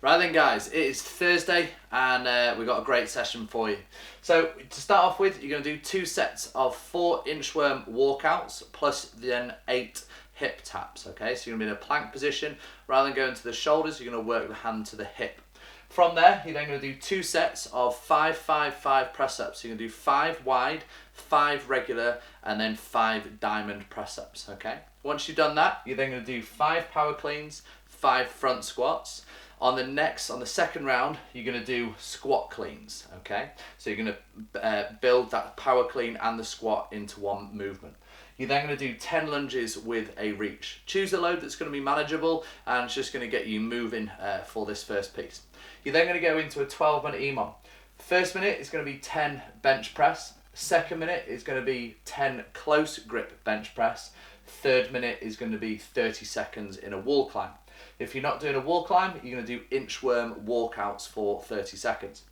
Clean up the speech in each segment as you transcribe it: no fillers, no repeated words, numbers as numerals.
Right then guys, it is Thursday and we've got a great session for you. So to start off with, you're going to do 2 sets of 4 inchworm walkouts plus then 8 hip taps, okay? So you're going to be in a plank position. Rather than going to the shoulders, you're going to work the hand to the hip. From there, you're then going to do 2 sets of 5, 5, 5 press-ups. So you're going to do 5 wide, 5 regular, and then 5 diamond press-ups, okay? Once you've done that, you're then going to do 5 power cleans, 5 front squats. On the second round, you're going to do squat cleans, okay? So you're going to build that power clean and the squat into one movement. You're then going to do 10 lunges with a reach. Choose a load that's going to be manageable and it's just going to get you moving for this first piece. You're then going to go into a 12-minute EMOM. First minute is going to be 10 bench press. Second minute is going to be 10 close grip bench press. Third minute is going to be 30 seconds in a wall climb. If you're not doing a wall climb, you're going to do inchworm walkouts for 30 seconds.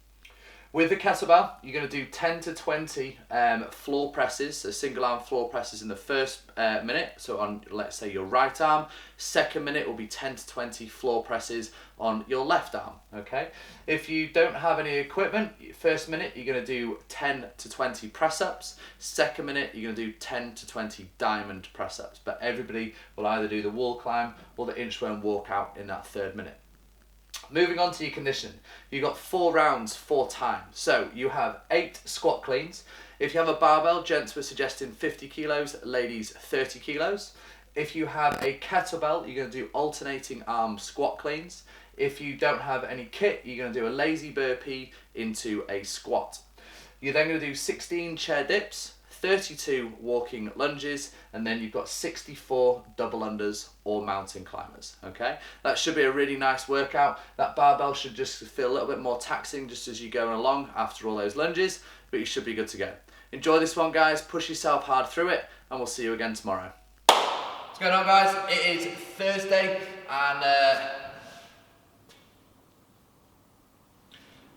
With the kettlebell, you're going to do 10 to 20 floor presses, so single arm floor presses in the first minute, so on, let's say, your right arm. Second minute will be 10 to 20 floor presses on your left arm, okay? If you don't have any equipment, first minute, you're going to do 10 to 20 press-ups. Second minute, you're going to do 10 to 20 diamond press-ups, but everybody will either do the wall climb or the inchworm walkout in that third minute. Moving on to your conditioning, you've got 4 rounds, 4 times. So you have 8 squat cleans. If you have a barbell, gents were suggesting 50 kilos, ladies 30 kilos. If you have a kettlebell, you're going to do alternating arm squat cleans. If you don't have any kit, you're going to do a lazy burpee into a squat. You're then going to do 16 chair dips, 32 walking lunges, and then you've got 64 double unders or mountain climbers, okay? That should be a really nice workout. That barbell should just feel a little bit more taxing just as you're going along after all those lunges, but you should be good to go. Enjoy this one, guys. Push yourself hard through it, and we'll see you again tomorrow. What's going on, guys? It is Thursday, and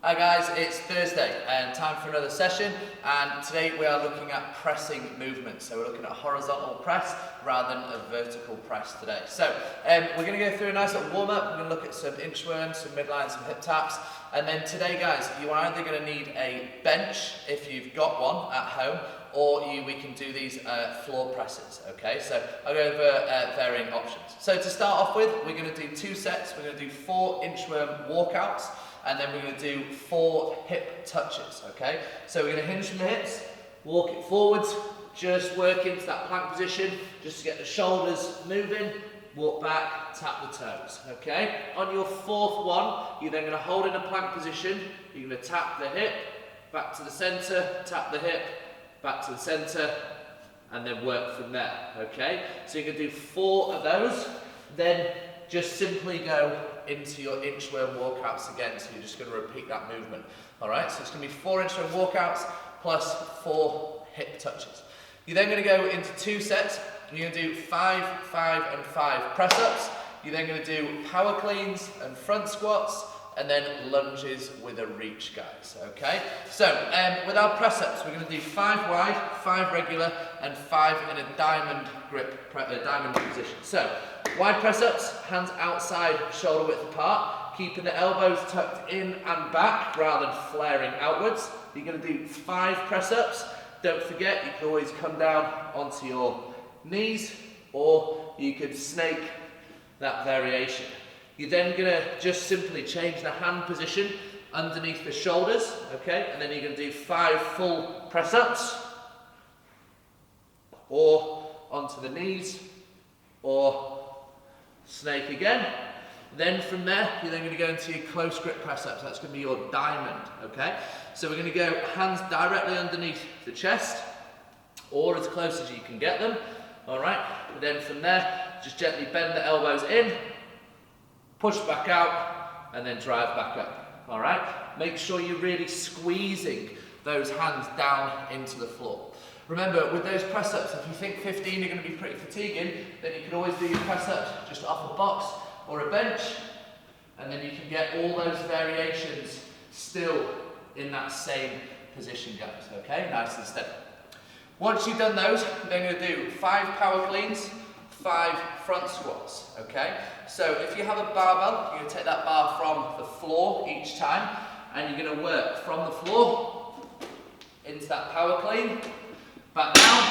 hi guys, it's Thursday and time for another session, and today we are looking at pressing movements. So we're looking at horizontal press rather than a vertical press today. So we're going to go through a nice little warm up. We're going to look at some inchworms, some midline, some hip taps, and then today, guys, you are either going to need a bench if you've got one at home, or we can do these floor presses, okay? So I'll go over varying options. So to start off with, we're going to do 2 sets. We're going to do 4 inchworm walkouts, and then we're going to do 4 hip touches, okay? So we're going to hinge from the hips, walk it forwards, just work into that plank position, just to get the shoulders moving, walk back, tap the toes, okay? On your 4th one, you're then going to hold in a plank position, you're going to tap the hip, back to the centre, tap the hip, back to the centre, and then work from there, okay? So you're going to do 4 of those, then just simply go into your inchworm walkouts again, so you're just going to repeat that movement. Alright, so it's going to be 4 inchworm walkouts plus 4 hip touches. You're then going to go into 2 sets, and you're going to do 5, 5 and 5 press-ups. You're then going to do power cleans and front squats, and then lunges with a reach, guys, okay? So, with our press-ups, we're going to do 5 wide, 5 regular, and 5 in a diamond grip, diamond position. So, wide press-ups, hands outside, shoulder width apart, keeping the elbows tucked in and back rather than flaring outwards. You're going to do 5 press-ups. Don't forget, you can always come down onto your knees, or you could snake that variation. You're then going to just simply change the hand position underneath the shoulders, okay? And then you're going to do 5 full press-ups, or onto the knees, or snake again. Then from there, you're then going to go into your close grip press-ups. That's going to be your diamond, okay? So we're going to go hands directly underneath the chest, or as close as you can get them, all right? And then from there, just gently bend the elbows in, push back out, and then drive back up, all right? Make sure you're really squeezing those hands down into the floor. Remember, with those press-ups, if you think 15 are going to be pretty fatiguing, then you can always do your press-ups just off a box or a bench, and then you can get all those variations still in that same position, guys, okay? Nice and steady. Once you've done those, you're then going to do 5 power cleans, 5 front squats, okay? So if you have a barbell, you're gonna take that bar from the floor each time, and you're gonna work from the floor into that power clean, back down,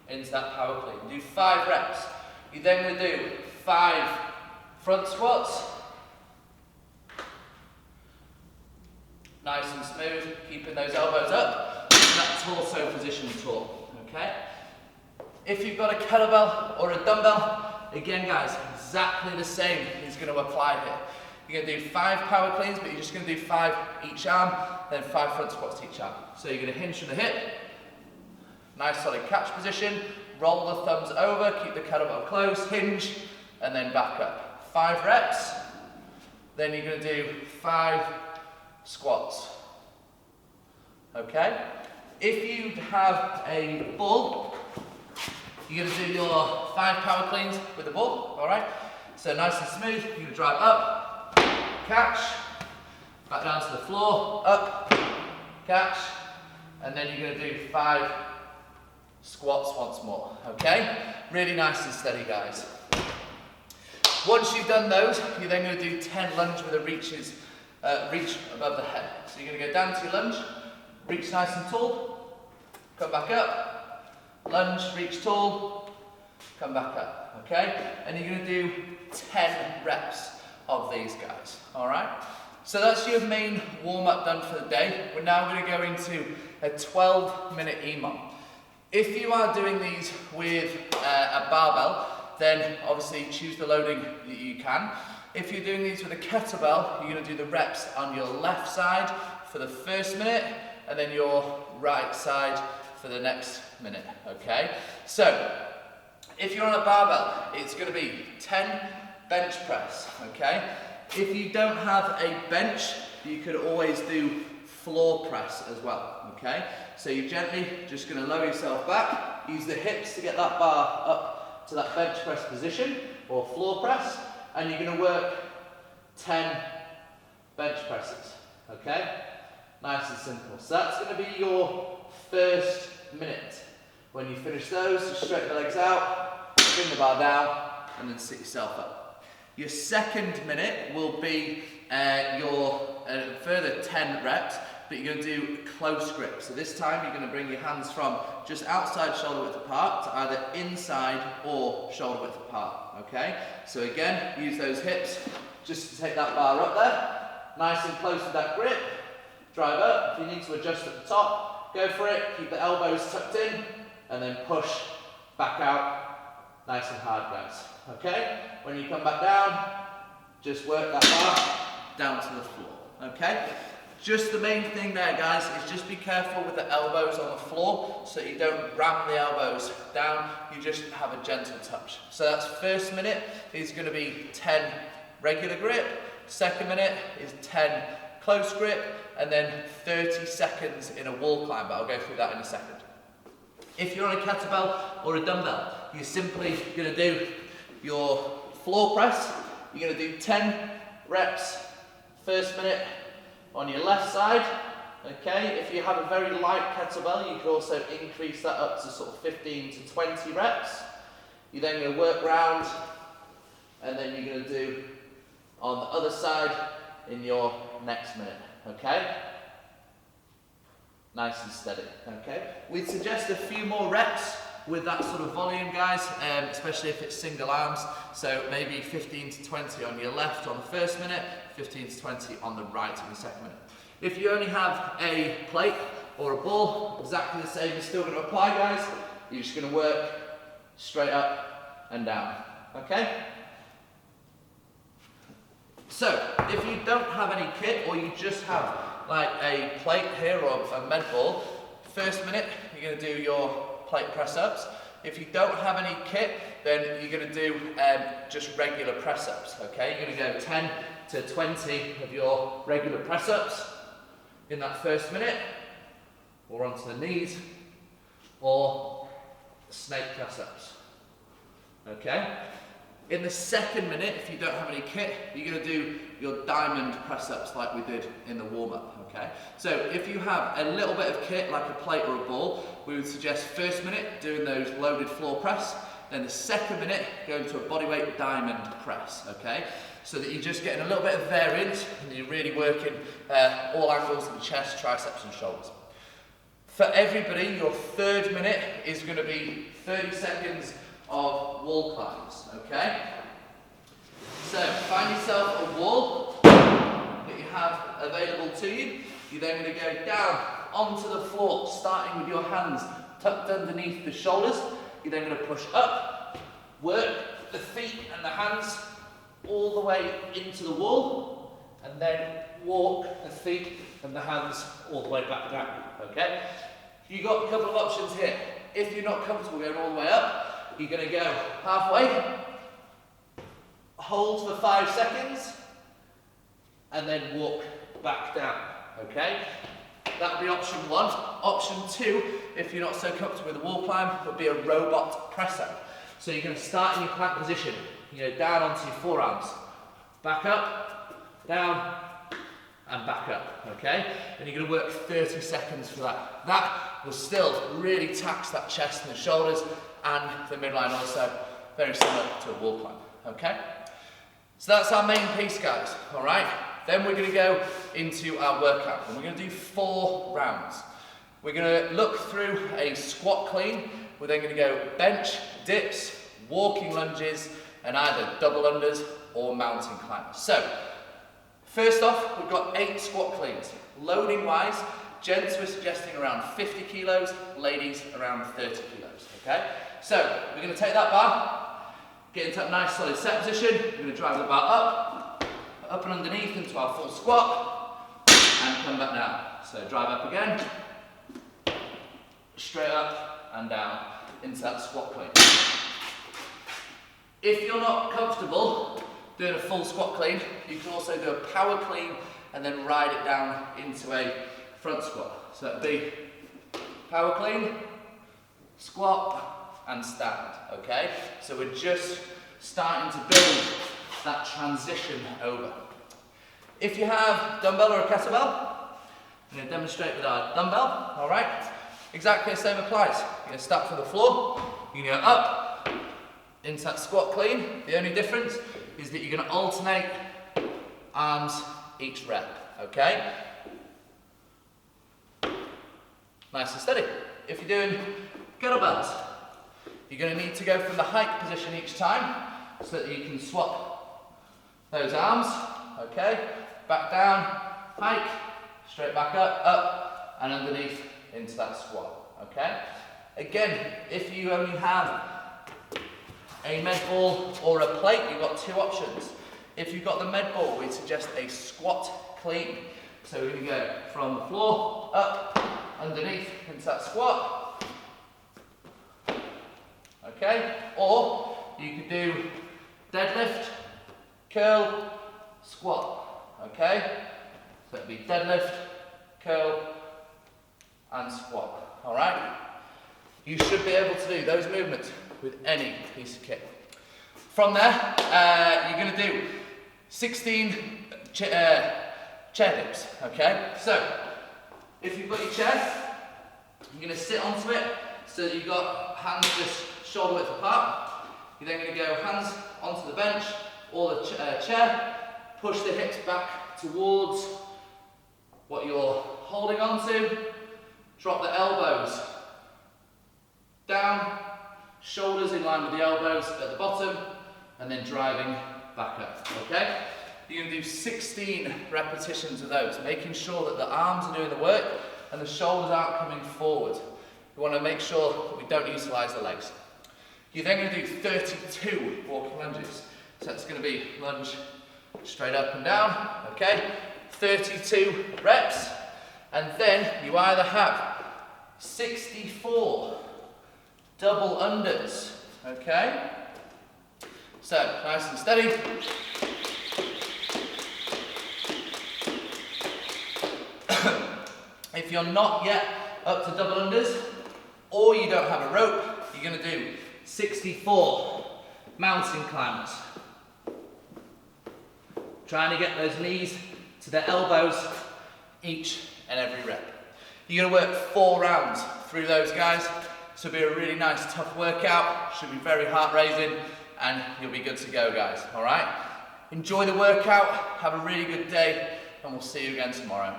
into that power clean. Do 5 reps. You're then gonna do 5 front squats. Nice and smooth, keeping those elbows up, in that torso position tall, okay? If you've got a kettlebell or a dumbbell, again guys, exactly the same is going to apply here. You're going to do 5 power cleans, but you're just going to do 5 each arm, then 5 front squats each arm. So you're going to hinge from the hip, nice solid catch position, roll the thumbs over, keep the kettlebell close, hinge, and then back up. 5 reps, then you're going to do 5 squats, okay? If you have a ball, you're going to do your 5 power cleans with the ball, all right? So nice and smooth, you're going to drive up, catch, back down to the floor, up, catch, and then you're going to do 5 squats once more, okay? Really nice and steady, guys. Once you've done those, you're then going to do 10 lunge with a reach above the head. So you're going to go down to your lunge, reach nice and tall, come back up, lunge, reach tall, come back up, okay? And you're going to do 10 reps of these guys, all right? So that's your main warm-up done for the day. We're now going to go into a 12-minute EMOM. If you are doing these with a barbell, then obviously choose the loading that you can. If you're doing these with a kettlebell, you're going to do the reps on your left side for the first minute, and then your right side for the next minute, okay? So, if you're on a barbell, it's going to be 10 bench press, okay? If you don't have a bench, you could always do floor press as well, okay? So you're gently just going to lower yourself back, use the hips to get that bar up to that bench press position, or floor press, and you're going to work 10 bench presses, okay? Nice and simple. So that's going to be your first minute. When you finish those, just straighten the legs out, bring the bar down, and then sit yourself up. Your second minute will be your further 10 reps, but you're going to do close grip. So this time you're going to bring your hands from just outside shoulder width apart to either inside or shoulder width apart, okay? So again, use those hips just to take that bar up there, nice and close with that grip, drive up. If you need to adjust at the top, go for it, keep the elbows tucked in, and then push back out, nice and hard guys, okay? When you come back down, just work that bar down to the floor, okay? Just the main thing there, guys, is just be careful with the elbows on the floor so you don't ram the elbows down, you just have a gentle touch. So that's first minute is going to be 10 regular grip, second minute is 10 close grip, and then 30 seconds in a wall climb, but I'll go through that in a second. If you're on a kettlebell or a dumbbell, you're simply going to do your floor press, you're going to do 10 reps, first minute, on your left side, okay? If you have a very light kettlebell, you can also increase that up to sort of 15 to 20 reps. You're then going to work round, and then you're going to do on the other side in your next minute, okay? Nice and steady, okay? We'd suggest a few more reps with that sort of volume, guys, especially if it's single arms. So maybe 15 to 20 on your left on the first minute, 15 to 20 on the right in the second minute. If you only have a plate or a ball, exactly the same is still going to apply, guys. You're just going to work straight up and down, okay? So, if you don't have any kit, or you just have like a plate here or a med ball, first minute you're going to do your plate press-ups. If you don't have any kit, then you're going to do just regular press-ups, okay? You're going to go 10 to 20 of your regular press-ups in that first minute, or onto the knees, or snake press-ups, okay? In the second minute, if you don't have any kit, you're going to do your diamond press-ups like we did in the warm-up, okay? So if you have a little bit of kit, like a plate or a ball, we would suggest first minute doing those loaded floor press, then the second minute going to a bodyweight diamond press, okay? So that you're just getting a little bit of variance and you're really working all angles of the chest, triceps and shoulders. For everybody, your third minute is going to be 30 seconds of wall climbs, okay? So find yourself a wall that you have available to you. You're then going to go down onto the floor, starting with your hands tucked underneath the shoulders. You're then going to push up, work the feet and the hands all the way into the wall, and then walk the feet and the hands all the way back down, okay? You've got a couple of options here. If you're not comfortable going all the way up, you're going to go halfway, hold for 5 seconds, and then walk back down, okay? That would be option 1. Option 2, if you're not so comfortable with the wall climb, would be a robot press up. So you're going to start in your plank position, down onto your forearms, back up, down, and back up, okay? And you're going to work 30 seconds for that. That will still really tax that chest and the shoulders and the midline also, very similar to a wall climb, okay? So that's our main piece, guys, all right? Then we're going to go into our workout, and we're going to do 4 rounds. We're going to look through a squat clean. We're then going to go bench, dips, walking lunges, and either double unders or mountain climbers. So, first off, we've got 8 squat cleans. Loading wise, gents we're suggesting around 50 kilos, ladies around 30 kilos, okay? So, we're going to take that bar, get into a nice solid set position. We're going to drive the bar up and underneath into our full squat, and come back down. So drive up again, straight up and down into that squat clean. If you're not comfortable doing a full squat clean, you can also do a power clean and then ride it down into a front squat. So it'd be power clean, squat, and stand, okay? So we're just starting to build that transition over. If you have dumbbell or a kettlebell, I'm going to demonstrate with our dumbbell, all right? Exactly the same applies. You're going to start from the floor, you're going to go up into that squat clean. The only difference is that you're going to alternate arms each rep, okay? Nice and steady. If you're doing kettlebells, you're going to need to go from the hike position each time so that you can swap those arms, okay? Back down, hike, straight back up, and underneath into that squat, okay? Again, if you only have a med ball or a plate, you've got 2 options. If you've got the med ball, we suggest a squat clean. So we're going to go from the floor, up, underneath into that squat, okay? Or you could do deadlift, curl, squat, okay? So it'd be deadlift, curl, and squat, all right? You should be able to do those movements with any piece of kit. From there, you're going to do 16 chair dips, okay? So, if you've got your chair, you're going to sit onto it so that you've got hands just shoulder width apart. You're then going to go hands onto the bench or the chair, push the hips back towards what you're holding onto, drop the elbows down, shoulders in line with the elbows at the bottom, and then driving back up, okay? You're going to do 16 repetitions of those, making sure that the arms are doing the work and the shoulders aren't coming forward. We want to make sure that we don't utilise the legs. You're then going to do 32 walking lunges. So it's going to be lunge straight up and down, okay? 32 reps, and then you either have 64 double unders, okay? So, nice and steady. If you're not yet up to double unders, or you don't have a rope, you're going to do 64 mountain climbers. Trying to get those knees to the elbows each and every rep. You're gonna work 4 rounds through those, guys. So it'll be a really nice, tough workout. Should be very heart raising, and you'll be good to go, guys. All right? Enjoy the workout, have a really good day, and we'll see you again tomorrow.